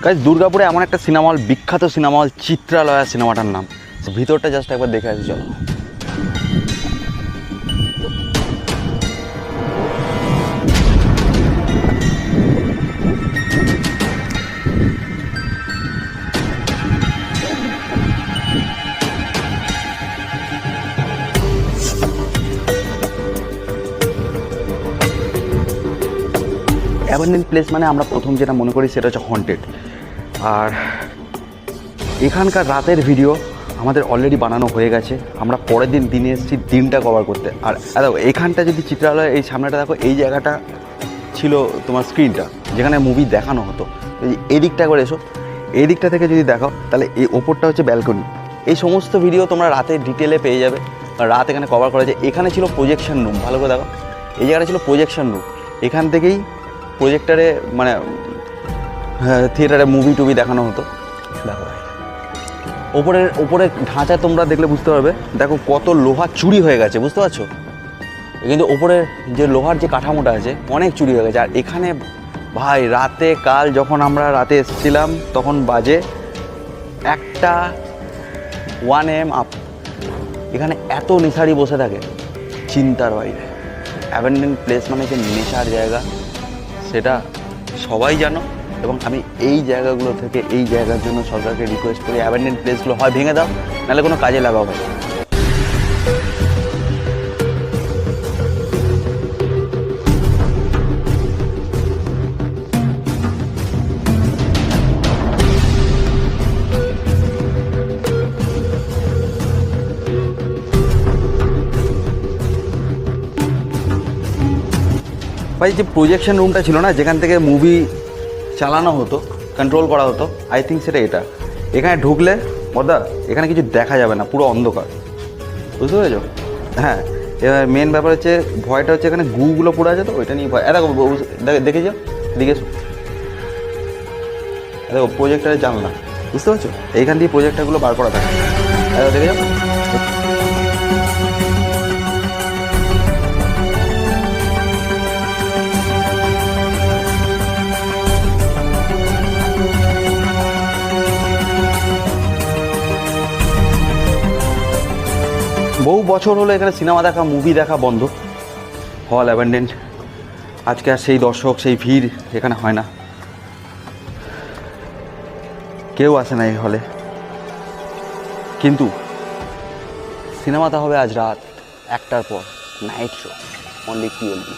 Guys দুর্গাপুরে এমন একটা সিনেমা হল, বিখ্যাত সিনেমা হল চিত্রালয়া সিনেমাটার নাম। ভিতরটা জাস্ট একবার দেখে আসি চলো। অ্যাবান্ডেন্ট প্লেস মানে আমরা প্রথম যেটা মনে করি সেটা হচ্ছে হন্টেড। আর এখানকার রাতের ভিডিও আমাদের অলরেডি বানানো হয়ে গেছে। আমরা পরের দিনে এসেছি দিনটা কভার করতে। আর দেখো এখানটা যদি চিত্রালয়, এই সামনেটা দেখো, এই জায়গাটা ছিল তোমার স্ক্রিনটা যেখানে মুভি দেখানো হতো। এই দিকটা করে এসো, এই দিকটা থেকে যদি দেখো তাহলে এই ওপরটা হচ্ছে ব্যালকনি। এই সমস্ত ভিডিও তোমরা রাতে ডিটেলে পেয়ে যাবে। রাত এখানে কভার করা যায়। এখানে ছিল প্রজেকশন রুম, ভালো করে দেখো, এই জায়গাটা ছিল প্রজেকশন রুম। এখান থেকেই প্রজেক্টারে মানে থিয়েটারে মুভি টুভি দেখানো হতো। দেখো ওপরে ঢাঁচা তোমরা দেখলে বুঝতে পারবে, দেখো কত লোহা চুরি হয়ে গেছে, বুঝতে পারছো? কিন্তু ওপরের যে লোহার যে কাঠামোটা আছে অনেক চুরি হয়ে গেছে। আর এখানে ভাই রাতে, কাল যখন আমরা রাতে এসেছিলাম তখন বাজে 1 AM আপ। এখানে এত নেশারি বসে থাকে চিন্তার বাইরে। অ্যাবান্ডেন্ট প্লেস মানে যে নেশার জায়গা সেটা সবাই জানো। এবং আমি এই জায়গাগুলো থেকে, এই জায়গার জন্য সরকারকে রিকোয়েস্ট করি, অ্যাবান্ডেন্ট প্লেসগুলো হয় ভেঙে দাও, নাহলে কোনো কাজে লাগাও ভাই। ভাই যে প্রজেকশন রুমটা ছিল না, যেখান থেকে মুভি চালানো হতো, কন্ট্রোল করা হতো, আই থিঙ্ক সেটা এটা। এখানে ঢুকলে বদা এখানে কিছু দেখা যাবে না, পুরো অন্ধকার, বুঝতে পেরেছো? হ্যাঁ, এবার মেন ব্যাপার হচ্ছে ভয়টা হচ্ছে এখানে গুগুলো পড়ে আছে, তো ওইটা নিয়ে ভয়। দেখো দেখে যাও, দিকে দেখো প্রজেক্টারের জানলা, বুঝতে পারছো? এইখান দিয়ে প্রজেক্টারগুলো বার করা থাকে। দেখে যাও, বহু বছর হলো এখানে সিনেমা দেখা, মুভি দেখা বন্ধ। হল অ্যাবান্ডেন্ট। আজকে আর সেই দর্শক, সেই ভিড় এখানে হয় না, কেউ আসে না এই হলে। কিন্তু সিনেমাটা হবে আজ রাত 1টার পর, নাইট শো, অনলি TLB।